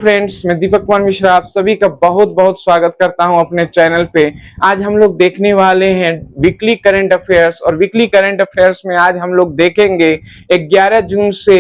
Friends, मैं दीपक कुमार मिश्रा आप सभी का बहुत बहुत स्वागत करता हूं अपने चैनल पे। आज हम लोग देखने वाले हैं वीकली करंट अफेयर्स और वीकली करंट अफेयर्स में आज हम लोग देखेंगे 11 जून से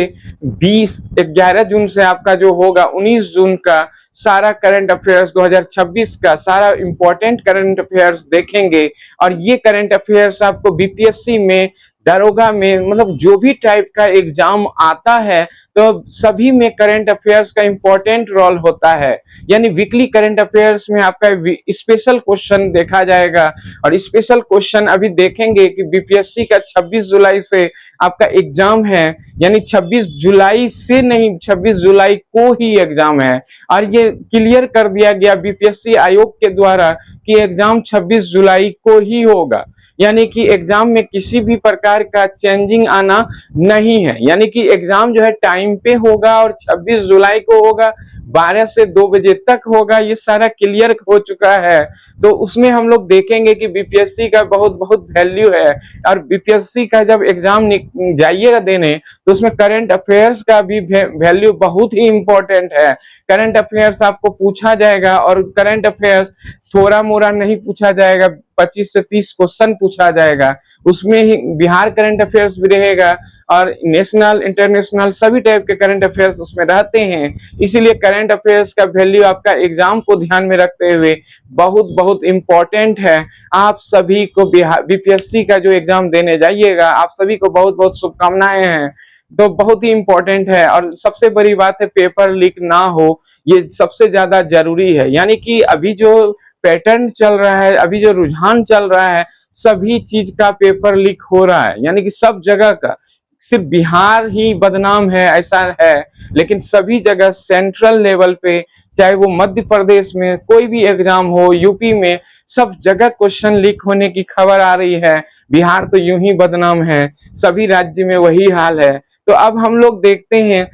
11 जून से आपका जो होगा 19 जून का सारा करंट अफेयर्स 2026 का सारा इंपॉर्टेंट करंट अफेयर्स देखेंगे। और ये करंट अफेयर्स आपको बीपीएससी में, दरोगा में, मतलब जो भी टाइप का एग्जाम आता है तो सभी में करंट अफेयर्स का इंपॉर्टेंट रोल होता है। यानी वीकली करंट अफेयर्स में आपका स्पेशल क्वेश्चन देखा जाएगा। और स्पेशल क्वेश्चन अभी देखेंगे कि बीपीएससी का 26 जुलाई से आपका एग्जाम है, यानी 26 जुलाई से नहीं 26 जुलाई को ही एग्जाम है। और ये क्लियर कर दिया गया बीपीएससी आयोग के द्वारा कि एग्जाम 26 जुलाई को ही होगा। यानी कि एग्जाम में किसी भी प्रकार का चेंजिंग आना नहीं है। यानी कि एग्जाम जो है टाइम पे होगा और 26 जुलाई को होगा, 12 से 2 बजे तक होगा। ये सारा क्लियर हो चुका है। तो उसमें हम लोग देखेंगे कि बीपीएससी का बहुत बहुत वैल्यू है। और बीपीएससी का जब एग्जाम जाइएगा देने तो उसमें करंट अफेयर्स का भी वैल्यू बहुत ही इंपॉर्टेंट है। करंट अफेयर्स आपको पूछा जाएगा और करंट अफेयर्स थोड़ा मोड़ा नहीं पूछा जाएगा, 25 से 30 क्वेश्चन पूछा जाएगा। उसमें ही बिहार करंट अफेयर्स भी रहेगा और नेशनल इंटरनेशनल सभी टाइप के करंट अफेयर्स उसमें रहते हैं। इसीलिए करंट अफेयर्स का वैल्यू आपका एग्जाम को ध्यान में रखते हुए बहुत बहुत इंपॉर्टेंट है। आप सभी को बीपीएससी का जो एग्जाम देने जाइएगा, आप सभी को बहुत बहुत शुभकामनाएं हैं। तो बहुत ही इंपॉर्टेंट है। और सबसे बड़ी बात है पेपर लीक ना हो, ये सबसे ज्यादा जरूरी है। यानी कि अभी जो पैटर्न चल रहा है, अभी जो रुझान चल रहा है, सभी चीज का पेपर लीक हो रहा है। यानी कि सब जगह का, सिर्फ बिहार ही बदनाम है ऐसा है, लेकिन सभी जगह सेंट्रल लेवल पे, चाहे वो मध्य प्रदेश में कोई भी एग्जाम हो, यूपी में, सब जगह क्वेश्चन लीक होने की खबर आ रही है। बिहार तो यूं ही बदनाम है, सभी राज्य में वही हाल है। तो अब हम लोग देखते हैं,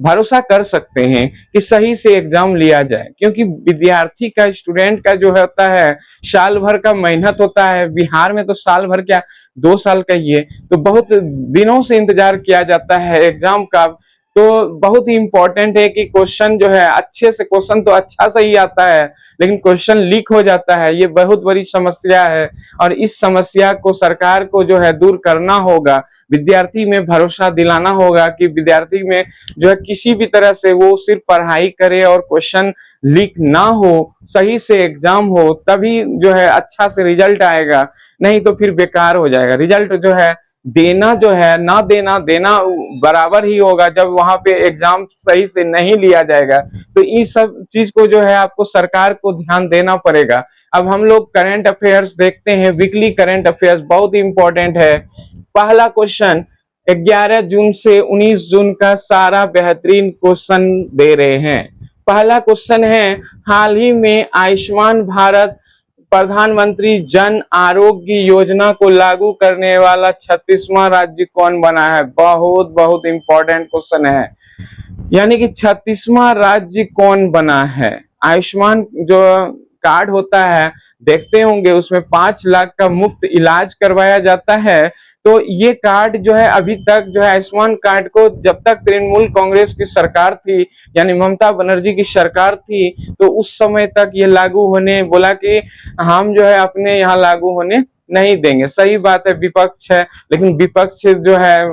भरोसा कर सकते हैं कि सही से एग्जाम लिया जाए, क्योंकि विद्यार्थी का, स्टूडेंट का जो होता है साल भर का मेहनत होता है। बिहार में तो साल भर क्या 2 साल का ही है, तो बहुत दिनों से इंतजार किया जाता है एग्जाम का। तो बहुत ही इंपॉर्टेंट है कि क्वेश्चन जो है अच्छे से, क्वेश्चन तो अच्छा से ही आता है लेकिन क्वेश्चन लीक हो जाता है, ये बहुत बड़ी समस्या है। और इस समस्या को सरकार को जो है दूर करना होगा, विद्यार्थी में भरोसा दिलाना होगा कि विद्यार्थी में जो है किसी भी तरह से वो सिर्फ पढ़ाई करे और क्वेश्चन लीक ना हो, सही से एग्जाम हो, तभी जो है अच्छा से रिजल्ट आएगा। नहीं तो फिर बेकार हो जाएगा रिजल्ट। जो है देना, जो है ना देना, देना बराबर ही होगा जब वहां पे एग्जाम सही से नहीं लिया जाएगा। तो इस सब चीज को जो है आपको, सरकार को ध्यान देना पड़ेगा। अब हम लोग करंट अफेयर्स देखते हैं, वीकली करंट अफेयर्स बहुत इंपॉर्टेंट है। पहला क्वेश्चन, 11 जून से 19 जून का सारा बेहतरीन क्वेश्चन दे रहे हैं। पहला क्वेश्चन है, हाल ही में आयुष्मान भारत प्रधानमंत्री जन आरोग्य योजना को लागू करने वाला 36वां राज्य कौन बना है? बहुत बहुत इंपॉर्टेंट क्वेश्चन है। यानी कि 36वां राज्य कौन बना है? आयुष्मान जो कार्ड होता है, देखते होंगे उसमें 5 लाख का मुफ्त इलाज करवाया जाता है। तो ये कार्ड जो है अभी तक जो है आयुष्मान कार्ड को, जब तक तृणमूल कांग्रेस की सरकार थी, यानी ममता बनर्जी की सरकार थी, तो उस समय तक ये लागू होने, बोला कि हम जो है अपने यहाँ लागू होने नहीं देंगे। सही बात है, विपक्ष है, लेकिन विपक्ष जो है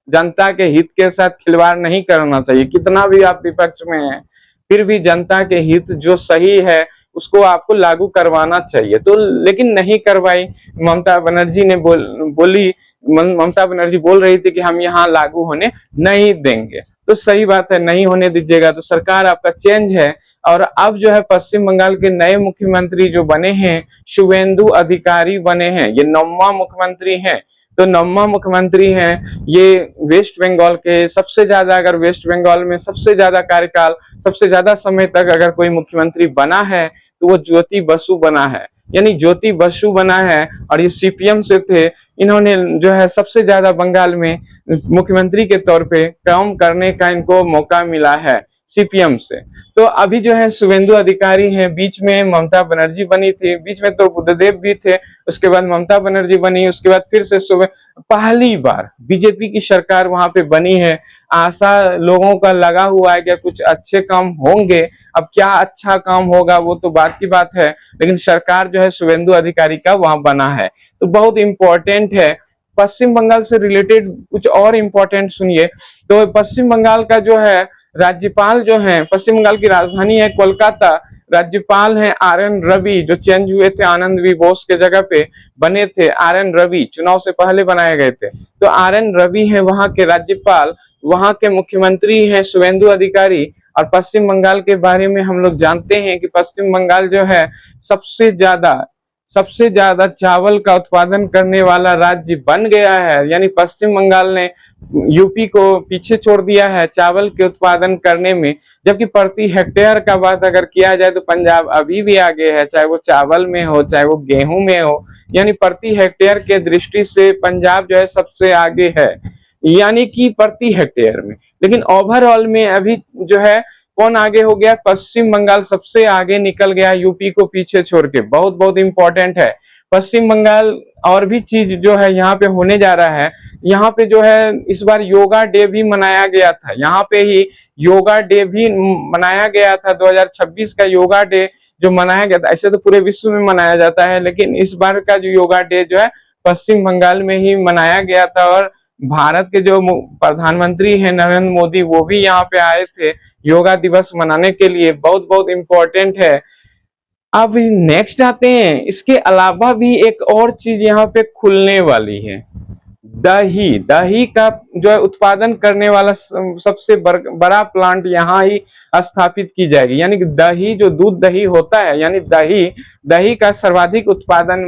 जनता के हित के साथ खिलवाड़ नहीं करना चाहिए। कितना भी आप विपक्ष में हैं, फिर भी जनता के हित जो सही है उसको आपको लागू करवाना चाहिए। तो लेकिन नहीं करवाई। ममता बनर्जी ने ममता बनर्जी बोल रही थी कि हम यहाँ लागू होने नहीं देंगे। तो सही बात है, नहीं होने दीजिएगा। तो सरकार आपका चेंज है। और अब जो है पश्चिम बंगाल के नए मुख्यमंत्री जो बने हैं, शुवेंदु अधिकारी बने हैं। ये 9वां मुख्यमंत्री हैं। तो 9वां मुख्यमंत्री हैं ये वेस्ट बंगाल के। सबसे ज्यादा, अगर वेस्ट बंगाल में सबसे ज्यादा कार्यकाल, सबसे ज्यादा समय तक अगर कोई मुख्यमंत्री बना है तो वो ज्योति बसु बना है। यानी ज्योति बसु बना है और ये सीपीएम से थे। इन्होंने जो है सबसे ज्यादा बंगाल में मुख्यमंत्री के तौर पे काम करने का इनको मौका मिला है। सीपीएम से। तो अभी जो है शुभेंदु अधिकारी हैं, बीच में ममता बनर्जी बनी थी, बीच में तो बुद्धदेव भी थे, उसके बाद ममता बनर्जी बनी, उसके बाद फिर से पहली बार बीजेपी की सरकार वहां पे बनी है। आशा लोगों का लगा हुआ है कि कुछ अच्छे काम होंगे। अब क्या अच्छा काम होगा वो तो बात की बात है, लेकिन सरकार जो है शुभेंदु अधिकारी का वहां बना है, तो बहुत इंपॉर्टेंट है। पश्चिम बंगाल से रिलेटेड कुछ और इम्पोर्टेंट सुनिए। तो पश्चिम बंगाल का जो है राज्यपाल जो है, पश्चिम बंगाल की राजधानी है कोलकाता, राज्यपाल हैं आर.एन. रवि, जो चेंज हुए थे, आनंद वी बोस के जगह पे बने थे आर.एन. रवि, चुनाव से पहले बनाए गए थे। तो आर.एन. रवि है वहां के राज्यपाल। वहां के मुख्यमंत्री हैं शुभेंदु अधिकारी। और पश्चिम बंगाल के बारे में हम लोग जानते हैं कि पश्चिम बंगाल जो है सबसे ज्यादा चावल का उत्पादन करने वाला राज्य बन गया है। यानी पश्चिम बंगाल ने यूपी को पीछे छोड़ दिया है चावल के उत्पादन करने में। जबकि प्रति हेक्टेयर का बात अगर किया जाए तो पंजाब अभी भी आगे है, चाहे वो चावल में हो चाहे वो गेहूं में हो। यानी प्रति हेक्टेयर के दृष्टि से पंजाब जो है सबसे आगे है, यानी कि प्रति हेक्टेयर में। लेकिन ओवरऑल में अभी जो है कौन आगे हो गया? पश्चिम बंगाल सबसे आगे निकल गया यूपी को पीछे छोड़ के। बहुत बहुत इंपॉर्टेंट है पश्चिम बंगाल। और भी चीज जो है यहाँ पे होने जा रहा है, यहाँ पे जो है इस बार योगा डे भी मनाया गया था। यहाँ पे ही योगा डे भी मनाया गया था। 2026 का योगा डे जो मनाया गया था, ऐसे तो पूरे विश्व में मनाया जाता है, लेकिन इस बार का जो योगा डे जो है पश्चिम बंगाल में ही मनाया गया था। और भारत के जो प्रधानमंत्री हैं नरेंद्र मोदी, वो भी यहाँ पे आए थे योगा दिवस मनाने के लिए। बहुत बहुत इंपॉर्टेंट है। अब नेक्स्ट आते हैं, इसके अलावा भी एक और चीज यहाँ पे खुलने वाली है। दही दही का जो है उत्पादन करने वाला सबसे बड़ा प्लांट यहाँ ही स्थापित की जाएगी। यानी कि दही, जो दूध दही होता है, यानी दही का सर्वाधिक उत्पादन,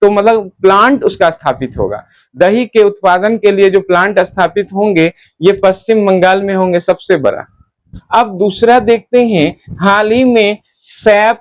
तो मतलब प्लांट उसका स्थापित होगा। दही के उत्पादन के लिए जो प्लांट स्थापित होंगे ये पश्चिम बंगाल में होंगे सबसे बड़ा। अब दूसरा देखते हैं, हाल ही में सैफ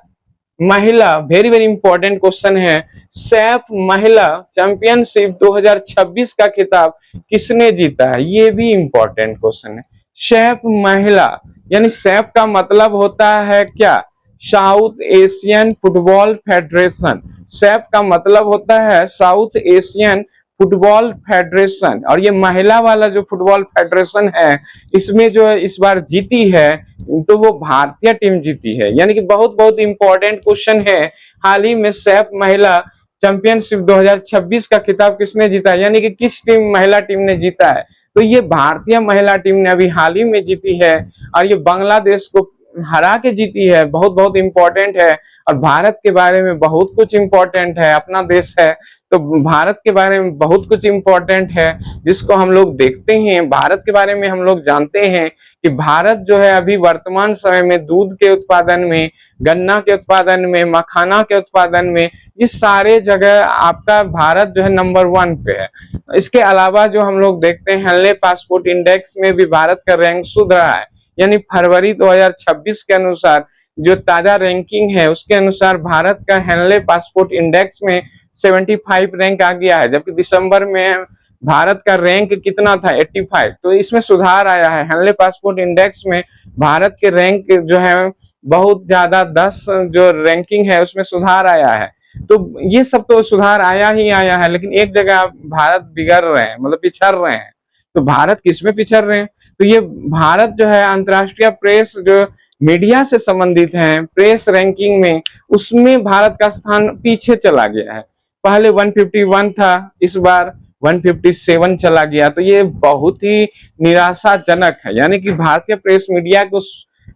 महिला, वेरी वेरी इंपॉर्टेंट क्वेश्चन है, सैफ महिला चैंपियनशिप 2026 का खिताब किसने जीता है? ये भी इंपॉर्टेंट क्वेश्चन है। सैफ महिला, यानी सैफ का मतलब होता है क्या? South Asian football federation. Saif का मतलब होता है साउथ एशियन फुटबॉल फेडरेशन। और ये महिला वाला जो फुटबॉल फेडरेशन है, इसमें जो इस बार जीती है तो वो भारतीय टीम जीती है। यानी कि बहुत बहुत इंपॉर्टेंट क्वेश्चन है। हाल ही में सैफ महिला चैंपियनशिप 2026 का खिताब किसने जीता, यानी कि किस महिला टीम ने जीता है? तो ये भारतीय महिला टीम ने अभी हाल ही में जीती है, और ये बांग्लादेश को हरा के जीती है। बहुत बहुत इंपॉर्टेंट है। और भारत के बारे में बहुत कुछ इंपॉर्टेंट है, अपना देश है तो भारत के बारे में बहुत कुछ इंपॉर्टेंट है जिसको हम लोग देखते हैं। भारत के बारे में हम लोग जानते हैं कि भारत जो है अभी वर्तमान समय में दूध के उत्पादन में, गन्ना के उत्पादन में, मखाना के उत्पादन में, ये सारे जगह आपका भारत जो है नंबर 1 पे है। इसके अलावा जो हम लोग देखते हैं, हेनले पासपोर्ट इंडेक्स में भी भारत का रैंक सुधर रहा है। यानी फरवरी 2026 के अनुसार जो ताजा रैंकिंग है उसके अनुसार भारत का हेनले पासपोर्ट इंडेक्स में 75 रैंक आ गया है। जबकि दिसंबर में भारत का रैंक कितना था? 85। तो इसमें सुधार आया है। हेनले पासपोर्ट इंडेक्स में भारत के रैंक जो है बहुत ज्यादा, 10 जो रैंकिंग है उसमें सुधार आया है। तो ये सब तो सुधार आया ही आया है, लेकिन एक जगह भारत बिगड़ रहे हैं, मतलब पिछड़ रहे हैं। तो भारत किसमें पिछड़ रहे हैं? तो ये भारत जो है अंतर्राष्ट्रीय प्रेस जो मीडिया से संबंधित है, प्रेस रैंकिंग में, उसमें भारत का स्थान पीछे चला गया है। पहले 151 था, इस बार 157 चला गया। तो ये बहुत ही निराशाजनक है। यानी कि भारतीय प्रेस मीडिया को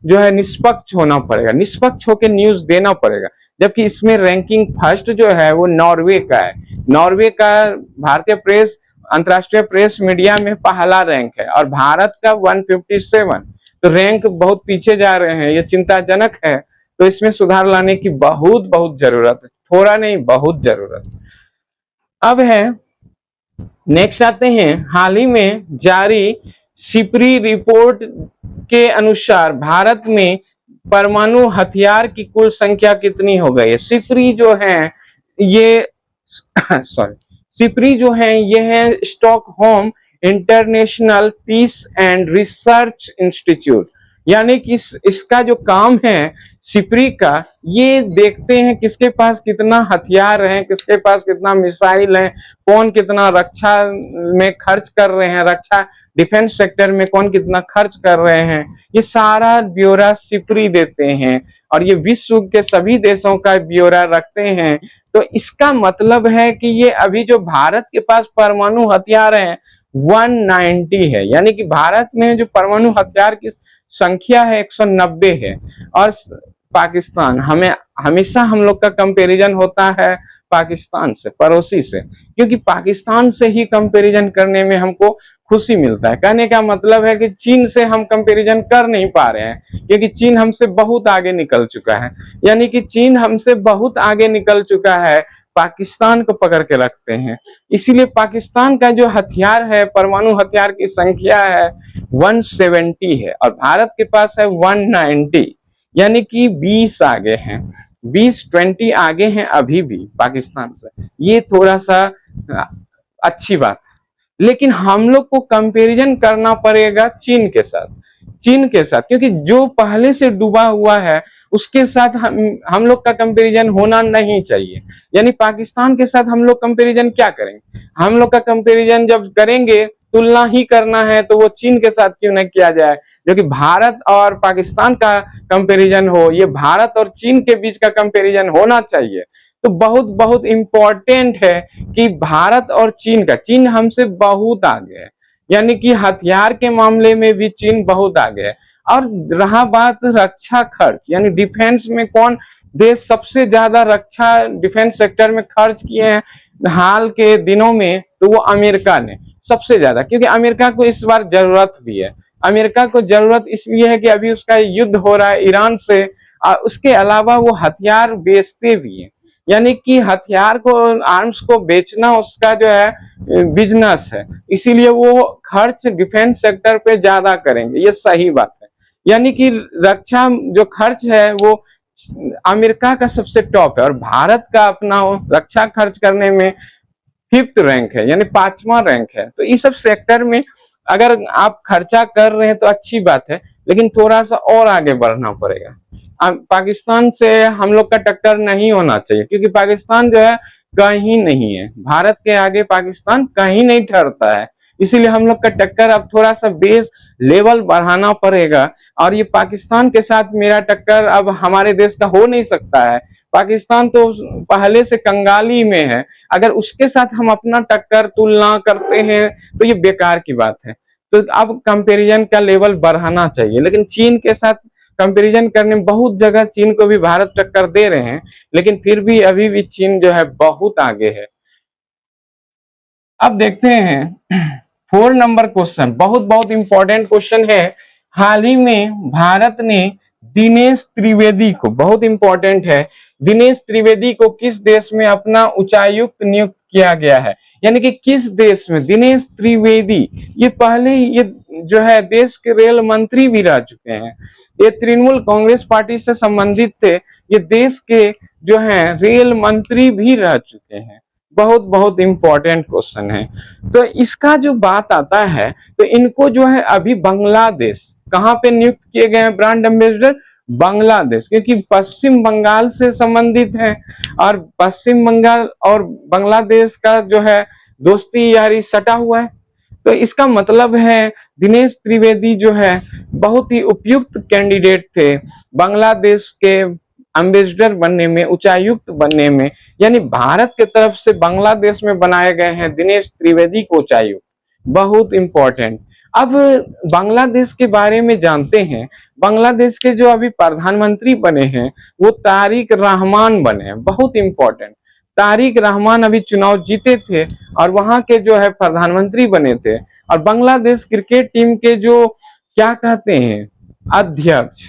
जो है निष्पक्ष होना पड़ेगा, निष्पक्ष होकर न्यूज देना पड़ेगा। जबकि इसमें रैंकिंग फर्स्ट जो है वो नॉर्वे का है। नॉर्वे का भारतीय प्रेस, अंतर्राष्ट्रीय प्रेस मीडिया में पहला रैंक है, और भारत का 157। तो रैंक बहुत पीछे जा रहे हैं, ये चिंताजनक है। तो इसमें सुधार लाने की बहुत बहुत जरूरत है, थोड़ा नहीं बहुत जरूरत। अब है नेक्स्ट आते हैं, हाल ही में जारी सिपरी रिपोर्ट के अनुसार भारत में परमाणु हथियार की कुल संख्या कितनी हो गई है? सिपरी जो है ये सिपरी जो है ये है Stockholm international peace and research institute. यानी कि इसका जो काम है सिपरी का, ये देखते हैं किसके पास कितना हथियार है, किसके पास कितना मिसाइल है, कौन कितना रक्षा में खर्च कर रहे हैं, रक्षा डिफेंस सेक्टर में कौन कितना खर्च कर रहे हैं, ये सारा ब्यौरा सिपरी देते हैं और ये विश्व के सभी देशों का ब्यौरा रखते हैं। तो इसका मतलब है कि ये अभी जो भारत के पास परमाणु हथियार है 190 है, यानी कि भारत में जो परमाणु हथियार की संख्या है 190 है। और पाकिस्तान, हमें हमेशा हम लोग का कंपैरिजन होता है पाकिस्तान से, पड़ोसी से, क्योंकि पाकिस्तान से ही कंपैरिजन करने में हमको खुशी मिलता है। कहने का मतलब है कि चीन से हम कंपैरिजन कर नहीं पा रहे हैं, क्योंकि चीन हमसे बहुत आगे निकल चुका है। यानी कि चीन हमसे बहुत आगे निकल चुका है, पाकिस्तान को पकड़ के रखते हैं। इसीलिए पाकिस्तान का जो हथियार है, परमाणु हथियार की संख्या है 170 है और भारत के पास है 190, यानी कि 20 आगे हैं, 20 आगे हैं अभी भी पाकिस्तान से। ये थोड़ा सा अच्छी बात है, लेकिन हम लोग को कंपैरिजन करना पड़ेगा चीन के साथ, चीन के साथ, क्योंकि जो पहले से डूबा हुआ है उसके साथ हम लोग का कंपैरिजन होना नहीं चाहिए। यानी पाकिस्तान के साथ हम लोग कंपैरिजन क्या करेंगे, हम लोग का कंपैरिजन जब करेंगे, तुलना ही करना है, तो वो चीन के साथ क्यों न किया जाए, जो कि भारत और पाकिस्तान का कंपैरिजन हो, ये भारत और चीन के बीच का कंपैरिजन होना चाहिए। तो बहुत बहुत इंपॉर्टेंट है कि भारत और चीन का, चीन हमसे बहुत आगे है, यानी कि हथियार के मामले में भी चीन बहुत आगे है। और रहा बात रक्षा खर्च, यानी डिफेंस में कौन देश सबसे ज्यादा रक्षा डिफेंस सेक्टर में खर्च किए हैं हाल के दिनों में, तो वो अमेरिका ने सबसे ज्यादा, क्योंकि अमेरिका को इस बार जरूरत भी है। अमेरिका को जरूरत इसलिए है कि अभी उसका युद्ध हो रहा है ईरान से, और उसके अलावा वो हथियार बेचते भी हैं, यानी कि हथियार को, आर्म्स को बेचना उसका जो है बिजनेस है, इसीलिए वो खर्च डिफेंस सेक्टर पे ज्यादा करेंगे, ये सही बात है। यानी कि रक्षा जो खर्च है वो अमेरिका का सबसे टॉप है और भारत का अपना रक्षा खर्च करने में 5th रैंक है, यानी 5वां रैंक है। तो इस सब सेक्टर में अगर आप खर्चा कर रहे हैं तो अच्छी बात है, लेकिन थोड़ा सा और आगे बढ़ना पड़ेगा। पाकिस्तान से हम लोग का टक्कर नहीं होना चाहिए, क्योंकि पाकिस्तान जो है कहीं नहीं है, भारत के आगे पाकिस्तान कहीं नहीं ठहरता है। इसीलिए हम लोग का टक्कर अब थोड़ा सा बेस लेवल बढ़ाना पड़ेगा, और ये पाकिस्तान के साथ मेरा टक्कर अब हमारे देश का हो नहीं सकता है। पाकिस्तान तो पहले से कंगाली में है, अगर उसके साथ हम अपना टक्कर तुलना करते हैं तो ये बेकार की बात है। तो अब कंपैरिजन का लेवल बढ़ाना चाहिए, लेकिन चीन के साथ कंपैरिजन करने में बहुत जगह चीन को भी भारत टक्कर दे रहे हैं, लेकिन फिर भी अभी भी चीन जो है बहुत आगे है। अब देखते हैं 4 नंबर क्वेश्चन, बहुत बहुत इंपॉर्टेंट क्वेश्चन है। हाल ही में भारत ने दिनेश त्रिवेदी को, बहुत इंपॉर्टेंट है, दिनेश त्रिवेदी को किस देश में अपना उच्चायुक्त नियुक्त किया गया है, यानी कि किस देश में दिनेश त्रिवेदी, ये पहले ये जो है देश के रेल मंत्री भी रह चुके हैं, ये तृणमूल कांग्रेस पार्टी से संबंधित थे, ये देश के जो है रेल मंत्री भी रह चुके हैं। बहुत बहुत इंपॉर्टेंट क्वेश्चन है। तो इसका जो बात आता है, तो इनको जो है अभी बांग्लादेश, कहाँ पे नियुक्त किए गए हैं ब्रांड एम्बेसडर, बांग्लादेश, क्योंकि पश्चिम बंगाल से संबंधित है और पश्चिम बंगाल और बांग्लादेश का जो है दोस्ती यारी सटा हुआ है। तो इसका मतलब है दिनेश त्रिवेदी जो है बहुत ही उपयुक्त कैंडिडेट थे बांग्लादेश के एम्बेसडर बनने में, उच्चायुक्त बनने में, यानी भारत के तरफ से बांग्लादेश में बनाए गए हैं दिनेश त्रिवेदी को उच्चायुक्त, बहुत इंपॉर्टेंट। अब बांग्लादेश के बारे में जानते हैं, बांग्लादेश के जो अभी प्रधानमंत्री बने हैं वो तारिक रहमान बने हैं, बहुत इंपॉर्टेंट। तारिक रहमान अभी चुनाव जीते थे और वहां के जो है प्रधानमंत्री बने थे, और बांग्लादेश क्रिकेट टीम के जो क्या कहते हैं अध्यक्ष,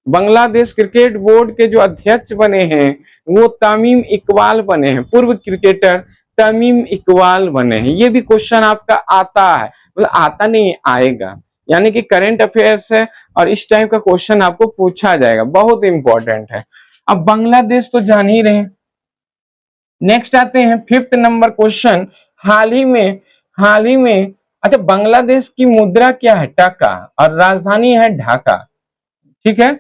बांग्लादेश क्रिकेट बोर्ड के जो अध्यक्ष बने हैं वो तमीम इकबाल बने हैं, पूर्व क्रिकेटर तमीम इकबाल बने हैं। ये भी क्वेश्चन आपका आता है, मतलब आता नहीं आएगा, यानी कि करंट अफेयर्स है और इस टाइप का क्वेश्चन आपको पूछा जाएगा, बहुत इंपॉर्टेंट है। अब बांग्लादेश तो जान ही रहे। नेक्स्ट आते हैं 5th नंबर क्वेश्चन। हाल ही में अच्छा, बांग्लादेश की मुद्रा क्या है, टका, और राजधानी है ढाका। ठीक है।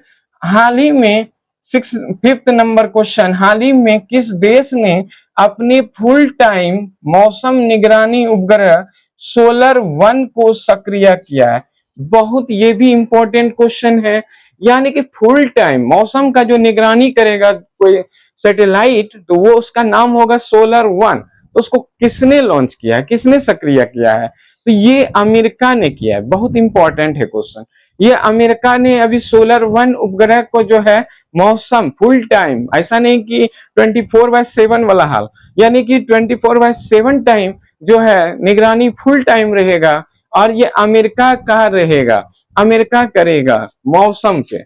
हाल ही में फिफ्थ नंबर क्वेश्चन, हाल ही में किस देश ने अपने फुल टाइम मौसम निगरानी उपग्रह सोलर वन को सक्रिय किया है? बहुत ये भी इंपॉर्टेंट क्वेश्चन है। यानी कि फुल टाइम मौसम का जो निगरानी करेगा कोई सैटेलाइट, तो वो उसका नाम होगा सोलर वन। तो उसको किसने लॉन्च किया है, किसने सक्रिय किया है? तो ये अमेरिका ने किया है। बहुत इंपॉर्टेंट है क्वेश्चन। ये अमेरिका ने अभी सोलर वन उपग्रह को जो है मौसम फुल टाइम, ऐसा नहीं कि 24/7 वाला हाल, यानी कि 24/7 टाइम जो है निगरानी फुल टाइम रहेगा। और ये अमेरिका का रहेगा, अमेरिका करेगा मौसम पे,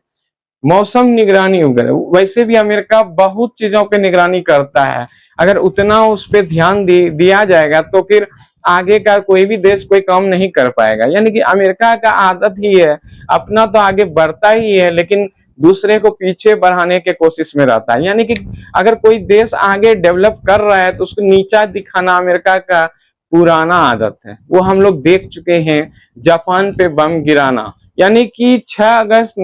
मौसम निगरानी उपग्रह। वैसे भी अमेरिका बहुत चीजों पे निगरानी करता है। अगर उतना उस पर ध्यान दिया जाएगा तो फिर आगे का कोई भी देश कोई काम नहीं कर पाएगा। यानी कि अमेरिका का आदत ही है, अपना तो आगे बढ़ता ही है लेकिन दूसरे को पीछे बढ़ाने के कोशिश में रहता है। यानी कि अगर कोई देश आगे डेवलप कर रहा है तो उसको नीचा दिखाना अमेरिका का पुराना आदत है। वो हम लोग देख चुके हैं, जापान पे बम गिराना। यानी कि 9 अगस्त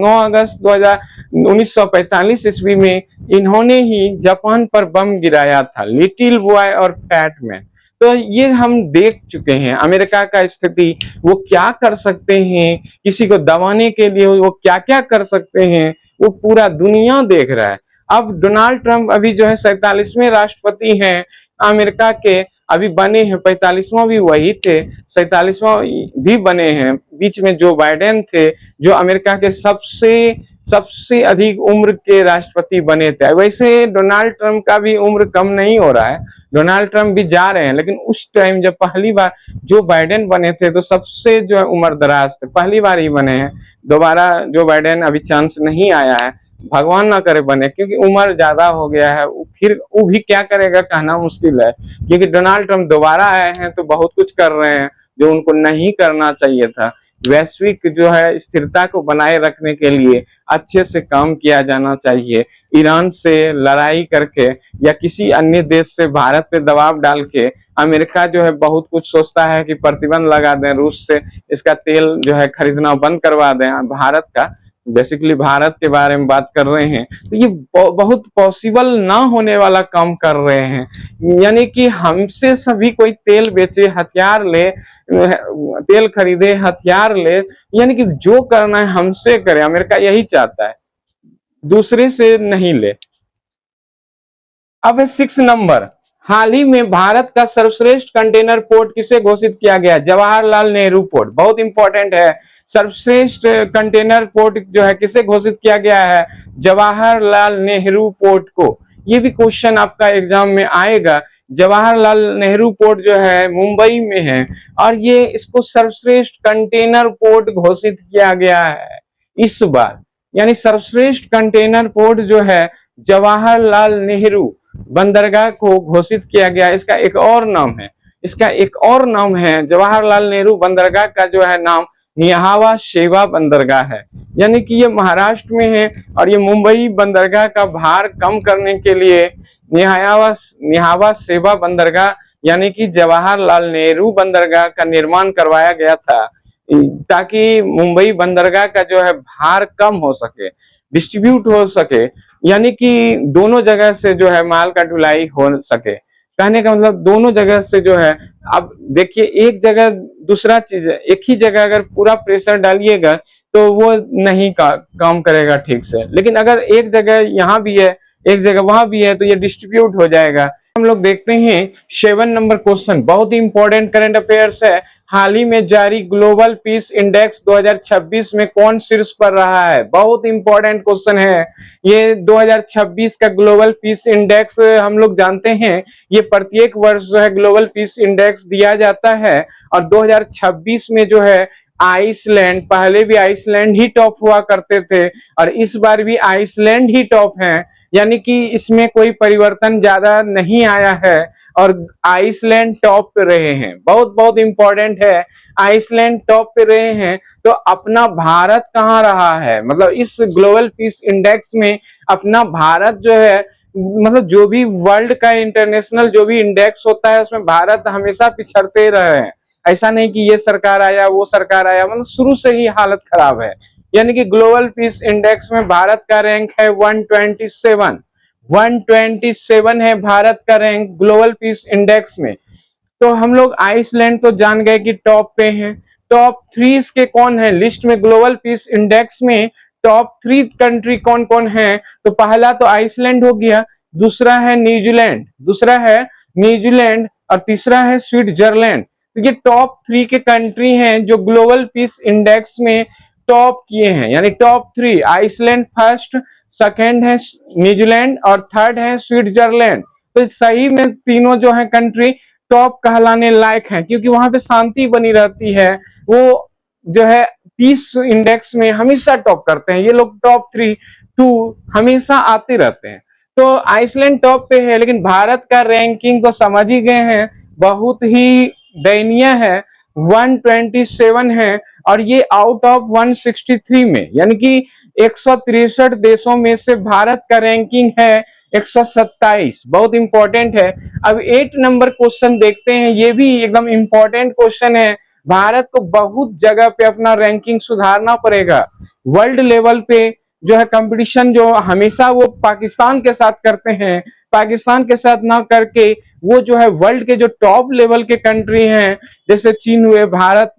1945 ईस्वी में इन्होंने ही जापान पर बम गिराया था, लिटिल बॉय और फैट मैन। तो ये हम देख चुके हैं अमेरिका का स्थिति, वो क्या कर सकते हैं, किसी को दबाने के लिए वो क्या क्या कर सकते हैं, वो पूरा दुनिया देख रहा है। अब डोनाल्ड ट्रंप अभी जो है 47वें राष्ट्रपति हैं अमेरिका के, अभी बने हैं 45वां भी वही थे, 47वां भी बने हैं। बीच में जो बाइडेन थे जो अमेरिका के सबसे अधिक उम्र के राष्ट्रपति बने थे। वैसे डोनाल्ड ट्रंप का भी उम्र कम नहीं हो रहा है, डोनाल्ड ट्रंप भी जा रहे हैं, लेकिन उस टाइम जब पहली बार जो बाइडेन बने थे तो सबसे जो है उम्र दराज थे, पहली बार ही बने हैं। दोबारा जो बाइडेन अभी चांस नहीं आया है, भगवान ना करे बने, क्योंकि उम्र ज्यादा हो गया है। फिर वो भी क्या करेगा कहना मुश्किल है, क्योंकि डोनाल्ड ट्रंप दोबारा आए हैं तो बहुत कुछ कर रहे हैं जो उनको नहीं करना चाहिए था। वैश्विक जो है स्थिरता को बनाए रखने के लिए अच्छे से काम किया जाना चाहिए। ईरान से लड़ाई करके या किसी अन्य देश से भारत पे दबाव डाल के अमेरिका जो है बहुत कुछ सोचता है कि प्रतिबंध लगा दें, रूस से इसका तेल जो है खरीदना बंद करवा दें भारत का। बेसिकली भारत के बारे में बात कर रहे हैं, तो ये बहुत पॉसिबल ना होने वाला काम कर रहे हैं। यानी कि हमसे सभी कोई तेल बेचे, हथियार ले, तेल खरीदे, हथियार ले, यानी कि जो करना है हमसे करे, अमेरिका यही चाहता है, दूसरे से नहीं ले। अब है 6 नंबर, हाल ही में भारत का सर्वश्रेष्ठ कंटेनर पोर्ट किसे घोषित किया गया? जवाहरलाल नेहरू पोर्ट। बहुत इंपॉर्टेंट है, सर्वश्रेष्ठ कंटेनर पोर्ट जो है किसे घोषित किया गया है? जवाहरलाल नेहरू पोर्ट को। ये भी क्वेश्चन आपका एग्जाम में आएगा। जवाहरलाल नेहरू पोर्ट जो है मुंबई में है और ये इसको सर्वश्रेष्ठ कंटेनर पोर्ट घोषित किया गया है इस बार। यानी सर्वश्रेष्ठ कंटेनर पोर्ट जो है जवाहरलाल नेहरू बंदरगाह को घोषित किया गया। इसका एक और नाम है, इसका एक और नाम है, जवाहरलाल नेहरू बंदरगाह का जो है नाम निहावा शेवा बंदरगाह है। यानी कि ये महाराष्ट्र में है और ये मुंबई बंदरगाह का भार कम करने के लिए निहावा शेवा बंदरगाह यानी कि जवाहरलाल नेहरू बंदरगाह का निर्माण करवाया गया था, ताकि मुंबई बंदरगाह का जो है भार कम हो सके, डिस्ट्रीब्यूट हो सके, यानी कि दोनों जगह से जो है माल का ढुलाई हो सके। कहने का मतलब दोनों जगह से जो है, अब देखिए एक जगह दूसरा चीज है, एक ही जगह अगर पूरा प्रेशर डालिएगा तो वो नहीं काम करेगा ठीक से, लेकिन अगर एक जगह यहाँ भी है एक जगह वहां भी है तो ये डिस्ट्रीब्यूट हो जाएगा। हम लोग देखते हैं 7 नंबर क्वेश्चन, बहुत ही इंपॉर्टेंट करंट अफेयर्स है। हाल ही में जारी ग्लोबल पीस इंडेक्स 2026 में कौन शीर्ष पर रहा है? बहुत इंपॉर्टेंट क्वेश्चन है ये। 2026 का ग्लोबल पीस इंडेक्स हम लोग जानते हैं, ये प्रत्येक वर्ष जो है ग्लोबल पीस इंडेक्स दिया जाता है और 2026 में जो है आइसलैंड, पहले भी आइसलैंड ही टॉप हुआ करते थे और इस बार भी आइसलैंड ही टॉप है। यानी कि इसमें कोई परिवर्तन ज्यादा नहीं आया है और आइसलैंड टॉप पे रहे हैं। बहुत बहुत इंपॉर्टेंट है, आइसलैंड टॉप पे रहे हैं। तो अपना भारत कहाँ रहा है? मतलब इस ग्लोबल पीस इंडेक्स में अपना भारत जो है, मतलब जो भी वर्ल्ड का इंटरनेशनल जो भी इंडेक्स होता है उसमें भारत हमेशा पिछड़ते रहे हैं। ऐसा नहीं कि ये सरकार आया वो सरकार आया, मतलब शुरू से ही हालत खराब है। यानी कि ग्लोबल पीस इंडेक्स में भारत का रैंक है 127। 127 है भारत का रैंक ग्लोबल पीस इंडेक्स में। तो हम लोग आइसलैंड तो जान गए कि टॉप पे हैं। टॉप 3 इसके कौन है लिस्ट में, ग्लोबल पीस इंडेक्स में टॉप 3 कंट्री कौन कौन है? तो पहला तो आइसलैंड हो गया, दूसरा है न्यूजीलैंड और तीसरा है स्विट्जरलैंड। तो ये टॉप 3 के कंट्री हैं जो ग्लोबल पीस इंडेक्स में टॉप किए हैं, यानी टॉप 3 आइसलैंड फर्स्ट, सेकंड है न्यूजीलैंड और थर्ड है स्विट्जरलैंड। तो सही में तीनों जो है कंट्री टॉप कहलाने लायक हैं, क्योंकि वहां पे शांति बनी रहती है। वो जो है पीस इंडेक्स में हमेशा टॉप करते हैं ये लोग, टॉप 3 2 हमेशा आते रहते हैं। तो आइसलैंड टॉप पे है, लेकिन भारत का रैंकिंग तो समझ ही गए हैं, बहुत ही दयनीय है। 127 है और ये आउट ऑफ 163 में, यानी कि 163 देशों में से भारत का रैंकिंग है 127, बहुत इंपॉर्टेंट है। अब 8 नंबर क्वेश्चन देखते हैं, ये भी एकदम इंपॉर्टेंट क्वेश्चन है। भारत को बहुत जगह पे अपना रैंकिंग सुधारना पड़ेगा। वर्ल्ड लेवल पे जो है कंपटीशन जो हमेशा वो पाकिस्तान के साथ करते हैं, पाकिस्तान के साथ ना करके वो जो है वर्ल्ड के जो टॉप लेवल के कंट्री हैं, जैसे चीन हुए, भारत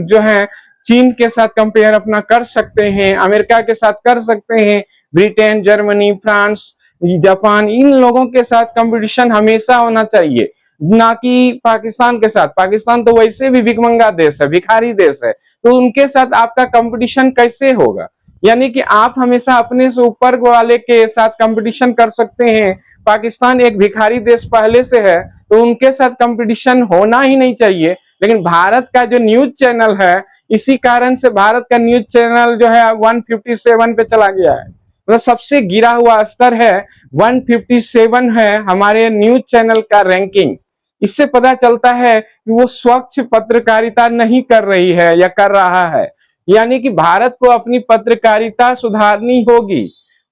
जो है चीन के साथ कंपेयर अपना कर सकते हैं, अमेरिका के साथ कर सकते हैं, ब्रिटेन, जर्मनी, फ्रांस, जापान, इन लोगों के साथ कंपटीशन हमेशा होना चाहिए, ना कि पाकिस्तान के साथ। पाकिस्तान तो वैसे भी भिखमंगा देश है, भिखारी देश है, तो उनके साथ आपका कंपटीशन कैसे होगा? यानी कि आप हमेशा अपने से ऊपर वाले के साथ कंपटीशन कर सकते हैं। पाकिस्तान एक भिखारी देश पहले से है, तो उनके साथ कंपटीशन होना ही नहीं चाहिए। लेकिन भारत का जो न्यूज चैनल है, इसी कारण से भारत का न्यूज चैनल जो है 157 पे चला गया है, मतलब सबसे गिरा हुआ स्तर है, 157 है हमारे न्यूज चैनल का रैंकिंग। इससे पता चलता है कि वो स्वच्छ पत्रकारिता नहीं कर रही है या कर रहा है। यानी कि भारत को अपनी पत्रकारिता सुधारनी होगी,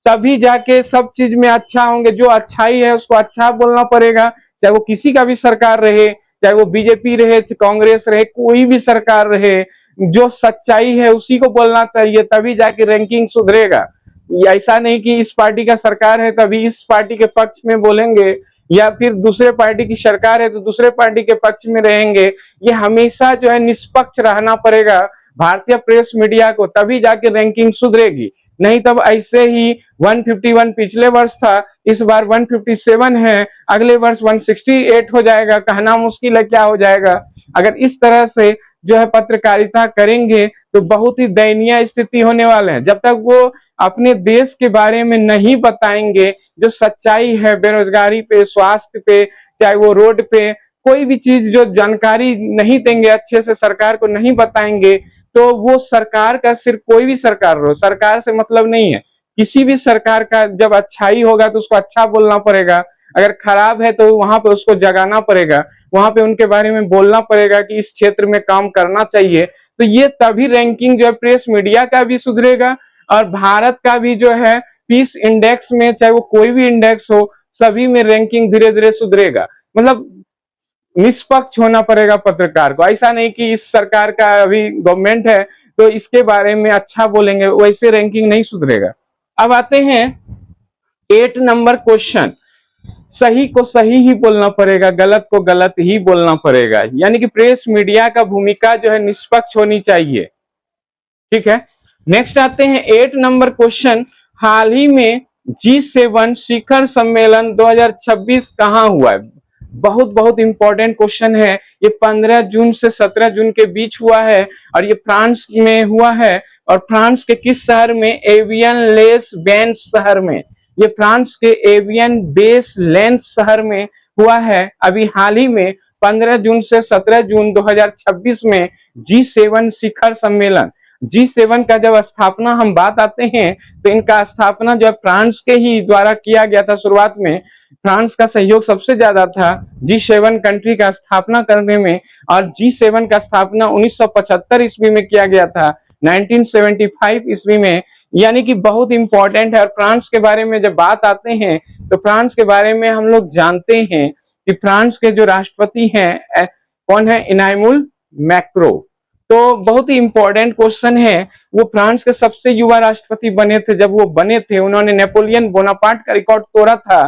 तभी जाके सब चीज में अच्छा होंगे। जो अच्छाई है उसको अच्छा बोलना पड़ेगा, चाहे वो किसी का भी सरकार रहे, चाहे वो बीजेपी रहे, कांग्रेस रहे, कोई भी सरकार रहे, जो सच्चाई है उसी को बोलना चाहिए, तभी जाके रैंकिंग सुधरेगा। ऐसा नहीं कि इस पार्टी का सरकार है तभी इस पार्टी के पक्ष में बोलेंगे, या फिर दूसरे पार्टी की सरकार है तो दूसरे पार्टी के पक्ष में रहेंगे। ये हमेशा जो है निष्पक्ष रहना पड़ेगा भारतीय प्रेस मीडिया को, तभी जाके रैंकिंग सुधरेगी। नहीं तब ऐसे ही 151 पिछले वर्ष था, इस बार 157 है, अगले वर्ष 168 हो जाएगा, कहना मुश्किल है क्या हो जाएगा। अगर इस तरह से जो है पत्रकारिता करेंगे तो बहुत ही दयनीय स्थिति होने वाले हैं। जब तक वो अपने देश के बारे में नहीं बताएंगे, जो सच्चाई है बेरोजगारी पे, स्वास्थ्य पे, चाहे वो रोड पे, कोई भी चीज जो जानकारी नहीं देंगे, अच्छे से सरकार को नहीं बताएंगे, तो वो सरकार का, सिर्फ कोई भी सरकार हो, सरकार से मतलब नहीं है, किसी भी सरकार का जब अच्छाई होगा तो उसको अच्छा बोलना पड़ेगा, अगर खराब है तो वहां पे उसको जगाना पड़ेगा, वहां पे उनके बारे में बोलना पड़ेगा कि इस क्षेत्र में काम करना चाहिए। तो ये तभी रैंकिंग जो है प्रेस मीडिया का भी सुधरेगा और भारत का भी जो है पीस इंडेक्स में, चाहे वो कोई भी इंडेक्स हो, सभी में रैंकिंग धीरे धीरे सुधरेगा। मतलब निष्पक्ष होना पड़ेगा पत्रकार को, ऐसा नहीं कि इस सरकार का अभी गवर्नमेंट है तो इसके बारे में अच्छा बोलेंगे, वैसे रैंकिंग नहीं सुधरेगा। अब आते हैं 8 नंबर क्वेश्चन। सही को सही ही बोलना पड़ेगा, गलत को गलत ही बोलना पड़ेगा, यानी कि प्रेस मीडिया का भूमिका जो है निष्पक्ष होनी चाहिए। ठीक है, नेक्स्ट आते हैं 8 नंबर क्वेश्चन। हाल ही में G7 शिखर सम्मेलन 2026 कहां हुआ है? बहुत बहुत इंपॉर्टेंट क्वेश्चन है। ये 15 जून से 17 जून के बीच हुआ है और ये फ्रांस में हुआ है। और फ्रांस के किस शहर में? एवियन लेस बेंस शहर में। ये फ्रांस के एवियन बेस लेंस शहर में हुआ है अभी हाल ही में 15 जून से 17 जून 2026 में G7 शिखर सम्मेलन। G7 का जब स्थापना हम बात आते हैं तो इनका स्थापना जो है फ्रांस के ही द्वारा किया गया था। शुरुआत में फ्रांस का सहयोग सबसे ज्यादा था G7 कंट्री का स्थापना करने में, और G7 का स्थापना 1975 ईस्वी में किया गया था, 1975 ईस्वी में, यानी कि बहुत इंपॉर्टेंट है। और फ्रांस के बारे में जब बात आते हैं तो फ्रांस के बारे में हम लोग जानते हैं कि फ्रांस के जो राष्ट्रपति हैं कौन है? इनामुल मैक्रो। तो बहुत ही इंपॉर्टेंट क्वेश्चन है। वो फ्रांस के सबसे युवा राष्ट्रपति बने थे। जब वो बने थे, उन्होंने नेपोलियन बोनापार्ट का रिकॉर्ड तोड़ा था।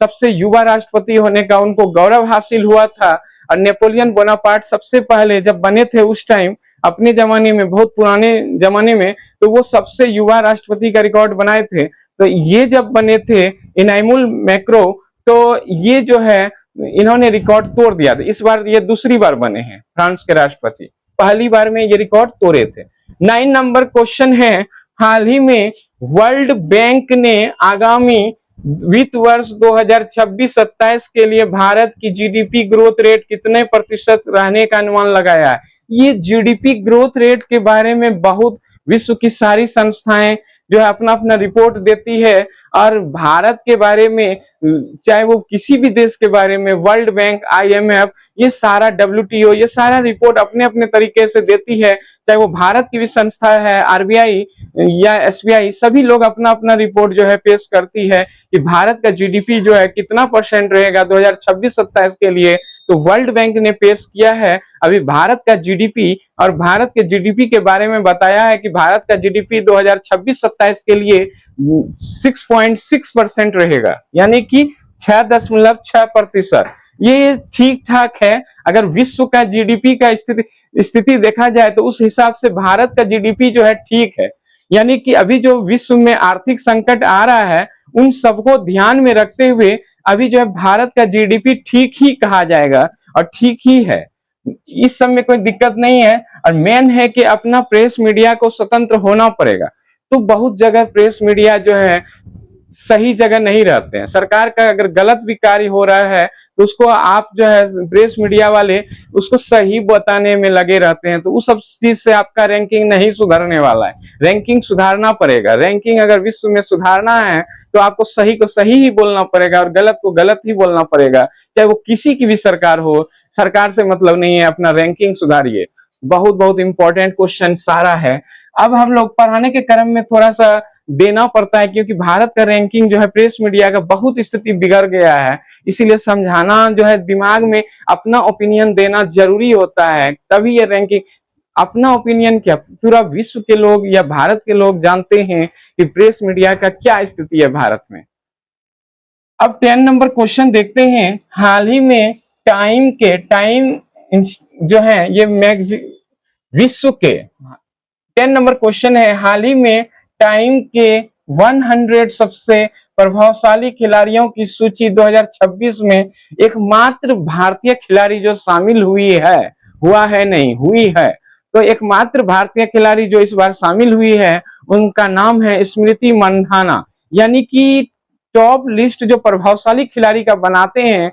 सबसे युवा राष्ट्रपति होने का उनको गौरव हासिल हुआ था। और नेपोलियन बोनापार्ट सबसे पहले जब बने थे उस टाइम, अपने जमाने में, बहुत पुराने जमाने में, तो वो सबसे युवा राष्ट्रपति का रिकॉर्ड बनाए थे। तो ये जब बने थे इनामुल मैक्रो, तो ये जो है इन्होंने रिकॉर्ड तोड़ दिया था। इस बार ये दूसरी बार बने हैं फ्रांस के राष्ट्रपति, पहली बार में ये रिकॉर्ड तोड़े थे। 9 नंबर क्वेश्चन है, हाल ही में वर्ल्ड बैंक ने आगामी वित्त वर्ष 2026-27 के लिए भारत की जीडीपी ग्रोथ रेट कितने प्रतिशत रहने का अनुमान लगाया है। ये जीडीपी ग्रोथ रेट के बारे में बहुत विश्व की सारी संस्थाएं जो है अपना अपना रिपोर्ट देती है। और भारत के बारे में, चाहे वो किसी भी देश के बारे में, वर्ल्ड बैंक, आईएमएफ, ये सारा डब्ल्यूटीओ, ये सारा रिपोर्ट अपने अपने तरीके से देती है। चाहे वो भारत की भी संस्था है, आरबीआई या एसबीआई, सभी लोग अपना अपना रिपोर्ट जो है पेश करती है कि भारत का जीडीपी जो है कितना परसेंट रहेगा 2026-27 के लिए। तो वर्ल्ड बैंक ने पेश किया है अभी भारत का जीडीपी, और भारत के जीडीपी के बारे में बताया है कि भारत का जीडीपी 2026-27 के लिए 6.6% रहेगा, यानी कि 6.6%। ये ठीक ठाक है। अगर विश्व का जीडीपी का स्थिति देखा जाए तो उस हिसाब से भारत का जीडीपी जो है ठीक है। यानी कि अभी जो विश्व में आर्थिक संकट आ रहा है, उन सबको ध्यान में रखते हुए अभी जो है भारत का जीडीपी ठीक ही कहा जाएगा, और ठीक ही है। इस सब में कोई दिक्कत नहीं है। और मेन है कि अपना प्रेस मीडिया को स्वतंत्र होना पड़ेगा। तो बहुत जगह प्रेस मीडिया जो है सही जगह नहीं रहते हैं। सरकार का अगर गलत भी कार्य हो रहा है तो उसको आप जो है प्रेस मीडिया वाले उसको सही बताने में लगे रहते हैं। तो उस सब चीज से आपका रैंकिंग नहीं सुधरने वाला है। रैंकिंग सुधारना पड़ेगा। रैंकिंग अगर विश्व में सुधारना है तो आपको सही को सही ही बोलना पड़ेगा और गलत को गलत ही बोलना पड़ेगा, चाहे वो किसी की भी सरकार हो। सरकार से मतलब नहीं है, अपना रैंकिंग सुधारिए। बहुत बहुत इंपॉर्टेंट क्वेश्चन सारा है। अब हम लोग पढ़ाने के क्रम में थोड़ा सा देना पड़ता है, क्योंकि भारत का रैंकिंग जो है प्रेस मीडिया का बहुत स्थिति बिगड़ गया है। इसीलिए समझाना जो है, दिमाग में अपना ओपिनियन देना जरूरी होता है, तभी ये रैंकिंग। अपना ओपिनियन क्या, पूरा विश्व के लोग या भारत के लोग जानते हैं कि प्रेस मीडिया का क्या स्थिति है भारत में। अब 10 नंबर क्वेश्चन देखते हैं। हाल ही में टाइम जो है ये मैगजीन विश्व के 10 नंबर क्वेश्चन है, हाल ही में टाइम के 100 सबसे प्रभावशाली खिलाड़ियों की सूची 2026 में एकमात्र भारतीय खिलाड़ी जो शामिल हुई है, हुआ है नहीं, हुई है, तो एकमात्र भारतीय खिलाड़ी जो इस बार शामिल हुई है उनका नाम है स्मृति मंधाना। यानी कि टॉप लिस्ट जो प्रभावशाली खिलाड़ी का बनाते हैं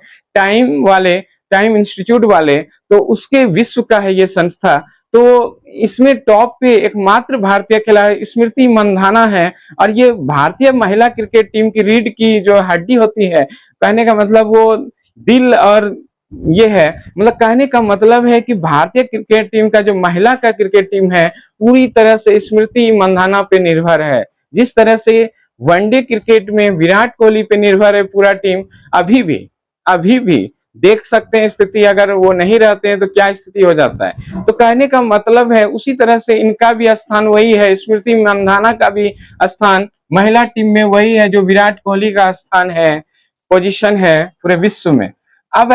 टाइम इंस्टीट्यूट वाले, तो उसके विश्व का है ये संस्था। तो इसमें टॉप पे एकमात्र भारतीय खिलाड़ी स्मृति मंधाना है। और ये भारतीय महिला क्रिकेट टीम की रीढ़ की जो हड्डी होती है, कहने का मतलब वो दिल, और ये है मतलब कहने का मतलब है कि भारतीय क्रिकेट टीम का जो महिला का क्रिकेट टीम है पूरी तरह से स्मृति मंधाना पे निर्भर है। जिस तरह से वनडे क्रिकेट में विराट कोहली पे निर्भर है पूरा टीम, अभी भी देख सकते हैं स्थिति, अगर वो नहीं रहते हैं तो क्या स्थिति हो जाता है। तो कहने का मतलब है उसी तरह से इनका भी स्थान वही है, स्मृति मंधाना का भी स्थान महिला टीम में वही है जो विराट कोहली का स्थान है, पोजीशन है पूरे विश्व में। अब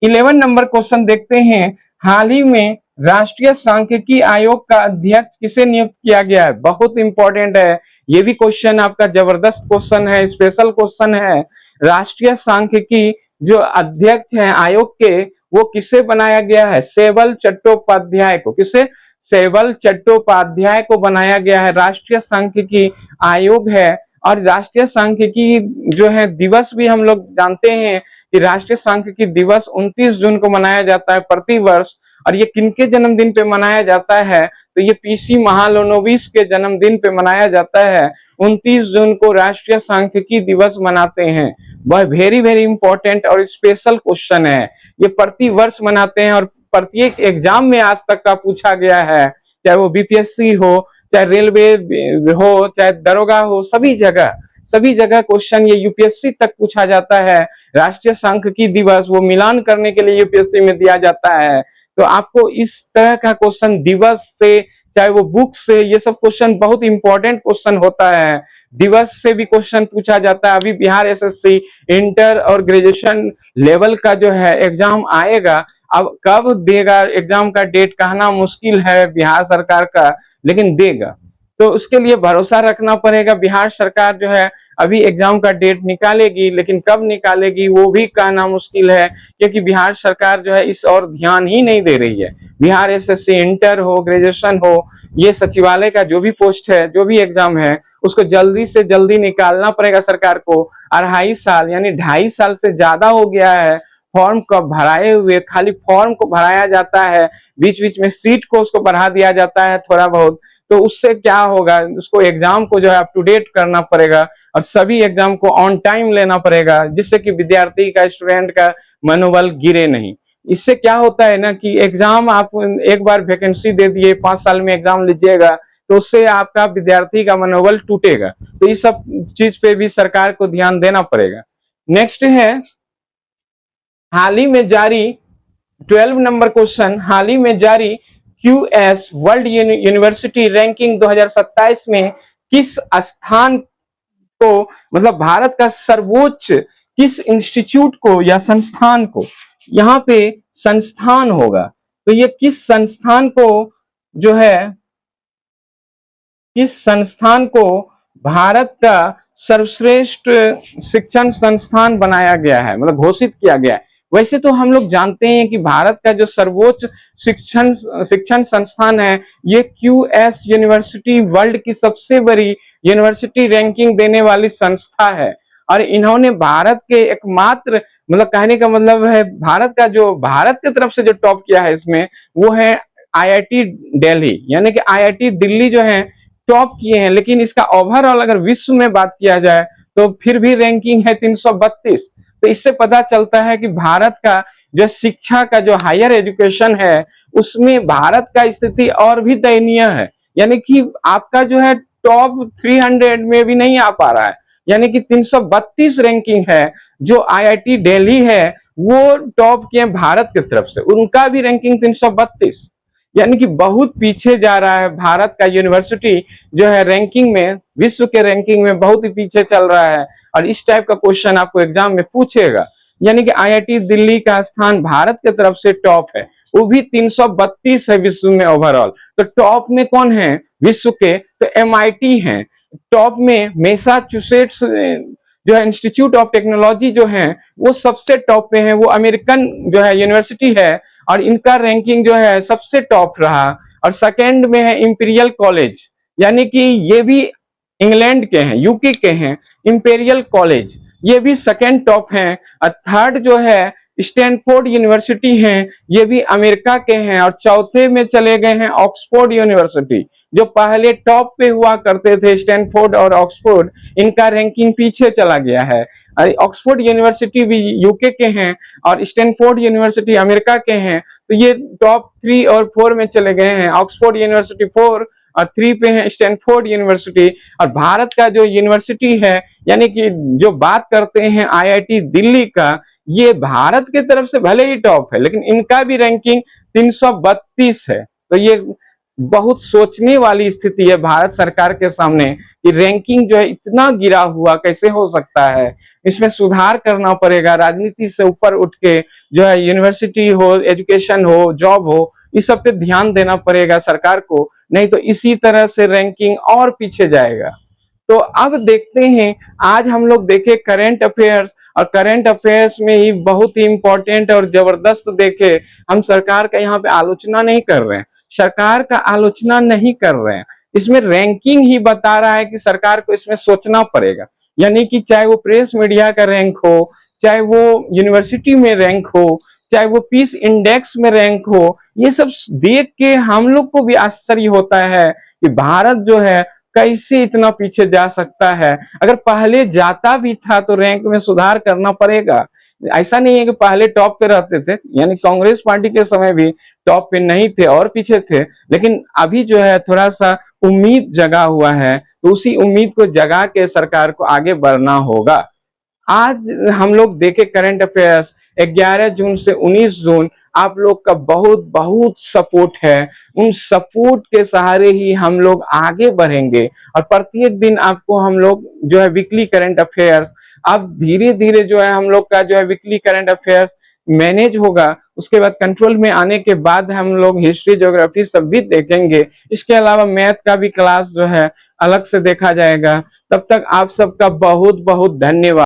11 नंबर क्वेश्चन देखते हैं। हाल ही में राष्ट्रीय सांख्यिकी आयोग का अध्यक्ष किसे नियुक्त किया गया है? बहुत इंपॉर्टेंट है ये भी क्वेश्चन, आपका जबरदस्त क्वेश्चन है, स्पेशल क्वेश्चन है। राष्ट्रीय सांख्यिकी जो अध्यक्ष हैं आयोग के, वो किसे बनाया गया है? सेबल चट्टोपाध्याय को। किसे? सेबल चट्टोपाध्याय को बनाया गया है। राष्ट्रीय सांख्यिकी आयोग है। और राष्ट्रीय सांख्यिकी जो है दिवस भी हम लोग जानते हैं कि राष्ट्रीय सांख्यिकी दिवस 29 जून को मनाया जाता है प्रति वर्ष। और ये किनके जन्मदिन पे मनाया जाता है? तो ये पीसी महालनोबिस के जन्मदिन पे मनाया जाता है। 29 जून को राष्ट्रीय सांख्यिकी दिवस मनाते हैं। वह वेरी वेरी इंपॉर्टेंट और स्पेशल क्वेश्चन है। ये प्रति वर्ष मनाते हैं और प्रत्येक एग्जाम में आज तक का पूछा गया है, चाहे वो बीपीएससी हो, चाहे रेलवे हो, चाहे दरोगा हो, सभी जगह क्वेश्चन ये यूपीएससी तक पूछा जाता है। राष्ट्रीय सांख्यिकी दिवस वो मिलान करने के लिए यूपीएससी में दिया जाता है। तो आपको इस तरह का क्वेश्चन दिवस से, चाहे वो बुक से, ये सब क्वेश्चन बहुत इंपॉर्टेंट क्वेश्चन होता है। दिवस से भी क्वेश्चन पूछा जाता है। अभी बिहार एसएससी इंटर और ग्रेजुएशन लेवल का जो है एग्जाम आएगा। अब कब देगा एग्जाम का डेट कहना मुश्किल है बिहार सरकार का, लेकिन देगा। तो उसके लिए भरोसा रखना पड़ेगा। बिहार सरकार जो है अभी एग्जाम का डेट निकालेगी, लेकिन कब निकालेगी वो भी कहना मुश्किल है, क्योंकि बिहार सरकार जो है इस और ध्यान ही नहीं दे रही है। बिहार एसएससी इंटर हो, ग्रेजुएशन हो, ये सचिवालय का जो भी पोस्ट है, जो भी एग्जाम है, उसको जल्दी से जल्दी निकालना पड़ेगा सरकार को। 2.5 साल यानी 2.5 साल से ज्यादा हो गया है फॉर्म को भराए हुए। खाली फॉर्म को भराया जाता है, बीच बीच में सीट को उसको बढ़ा दिया जाता है थोड़ा बहुत। तो उससे क्या होगा, उसको एग्जाम को जो है अप टू डेट करना पड़ेगा और सभी एग्जाम को ऑन टाइम लेना पड़ेगा, जिससे कि विद्यार्थी का, स्टूडेंट का मनोबल गिरे नहीं। इससे क्या होता है ना कि एग्जाम आप एक बार वैकेंसी दे दिए, 5 साल में एग्जाम लीजिएगा, तो उससे आपका विद्यार्थी का मनोबल टूटेगा। तो इस सब चीज पे भी सरकार को ध्यान देना पड़ेगा। नेक्स्ट है हाल ही में जारी 12 नंबर क्वेश्चन, हाल ही में जारी क्यूएस वर्ल्ड यूनिवर्सिटी रैंकिंग 2027 में किस स्थान को, मतलब भारत का सर्वोच्च किस इंस्टीट्यूट को या संस्थान को, यहाँ पे संस्थान होगा, तो ये किस संस्थान को जो है, किस संस्थान को भारत का सर्वश्रेष्ठ शिक्षण संस्थान बनाया गया है, मतलब घोषित किया गया है। वैसे तो हम लोग जानते हैं कि भारत का जो सर्वोच्च शिक्षण संस्थान है, ये क्यूएस यूनिवर्सिटी वर्ल्ड की सबसे बड़ी यूनिवर्सिटी रैंकिंग देने वाली संस्था है। और इन्होंने भारत के एकमात्र, मतलब कहने का मतलब है भारत का जो, भारत की तरफ से जो टॉप किया है इसमें, वो है आईआईटी दिल्ली, यानी कि आईआईटी दिल्ली जो है टॉप किए हैं। लेकिन इसका ओवरऑल अगर विश्व में बात किया जाए तो फिर भी रैंकिंग है 332। तो इससे पता चलता है कि भारत का जो शिक्षा का जो हायर एजुकेशन है, उसमें भारत का स्थिति और भी दयनीय है। यानी कि आपका जो है टॉप 300 में भी नहीं आ पा रहा है, यानी कि 332 रैंकिंग है। जो आईआईटी दिल्ली है वो टॉप किए भारत की तरफ से, उनका भी रैंकिंग 332, यानी कि बहुत पीछे जा रहा है भारत का यूनिवर्सिटी जो है रैंकिंग में, विश्व के रैंकिंग में बहुत ही पीछे चल रहा है। और इस टाइप का क्वेश्चन आपको एग्जाम में पूछेगा, यानी कि आईआईटी दिल्ली का स्थान भारत की तरफ से टॉप है, वो भी 332 है विश्व में ओवरऑल। तो टॉप में कौन है विश्व के, तो एमआईटी है टॉप में। मैसाचुसेट्स जो है इंस्टीट्यूट ऑफ टेक्नोलॉजी जो है वो सबसे टॉप पे है, वो अमेरिकन जो है यूनिवर्सिटी है और इनका रैंकिंग जो है सबसे टॉप रहा। और सेकंड में है इंपीरियल कॉलेज, यानी कि ये भी इंग्लैंड के हैं, यूके के हैं, इंपीरियल कॉलेज, ये भी सेकंड टॉप हैं। और थर्ड जो है स्टैनफोर्ड यूनिवर्सिटी हैं, ये भी अमेरिका के हैं। और चौथे में चले गए हैं ऑक्सफोर्ड यूनिवर्सिटी, जो पहले टॉप पे हुआ करते थे, स्टैनफोर्ड और ऑक्सफोर्ड, इनका रैंकिंग पीछे चला गया है। ऑक्सफोर्ड यूनिवर्सिटी भी यूके के हैं और स्टैनफोर्ड यूनिवर्सिटी अमेरिका के हैं, तो ये टॉप 3 और 4 में चले गए हैं। ऑक्सफोर्ड यूनिवर्सिटी 4 और 3 पे है स्टैनफोर्ड यूनिवर्सिटी। और भारत का जो यूनिवर्सिटी है, यानी कि जो बात करते हैं आईआईटी दिल्ली का, ये भारत की तरफ से भले ही टॉप है, लेकिन इनका भी रैंकिंग 332 है। तो ये बहुत सोचने वाली स्थिति है भारत सरकार के सामने कि रैंकिंग जो है इतना गिरा हुआ कैसे हो सकता है। इसमें सुधार करना पड़ेगा, राजनीति से ऊपर उठ के जो है यूनिवर्सिटी हो, एजुकेशन हो, जॉब हो, इस सब पे ध्यान देना पड़ेगा सरकार को, नहीं तो इसी तरह से रैंकिंग और पीछे जाएगा। तो अब देखते हैं, आज हम लोग देखे करंट अफेयर्स, और करंट अफेयर्स में ही बहुत ही इंपॉर्टेंट और जबरदस्त देखे। हम सरकार का यहाँ पे आलोचना नहीं कर रहे हैं, सरकार का आलोचना नहीं कर रहे हैं, इसमें रैंकिंग ही बता रहा है कि सरकार को इसमें सोचना पड़ेगा। यानी कि चाहे वो प्रेस मीडिया का रैंक हो, चाहे वो यूनिवर्सिटी में रैंक हो, चाहे वो पीस इंडेक्स में रैंक हो, ये सब देख के हम लोग को भी आश्चर्य होता है कि भारत जो है कैसे इतना पीछे जा सकता है। अगर पहले जाता भी था तो रैंक में सुधार करना पड़ेगा। ऐसा नहीं है कि पहले टॉप पे रहते थे, यानी कांग्रेस पार्टी के समय भी टॉप पे नहीं थे और पीछे थे, लेकिन अभी जो है थोड़ा सा उम्मीद जगा हुआ है, तो उसी उम्मीद को जगा के सरकार को आगे बढ़ना होगा। आज हम लोग देखे करंट अफेयर्स 11 जून से 19 जून, आप लोग का बहुत बहुत सपोर्ट है। उन सपोर्ट के सहारे ही हम लोग आगे बढ़ेंगे और प्रत्येक दिन आपको हम लोग जो है वीकली करंट अफेयर्स, अब धीरे धीरे जो है हम लोग का जो है वीकली करंट अफेयर्स मैनेज होगा। उसके बाद कंट्रोल में आने के बाद हम लोग हिस्ट्री ज्योग्राफी सब भी देखेंगे। इसके अलावा मैथ का भी क्लास जो है अलग से देखा जाएगा। तब तक आप सबका बहुत बहुत धन्यवाद।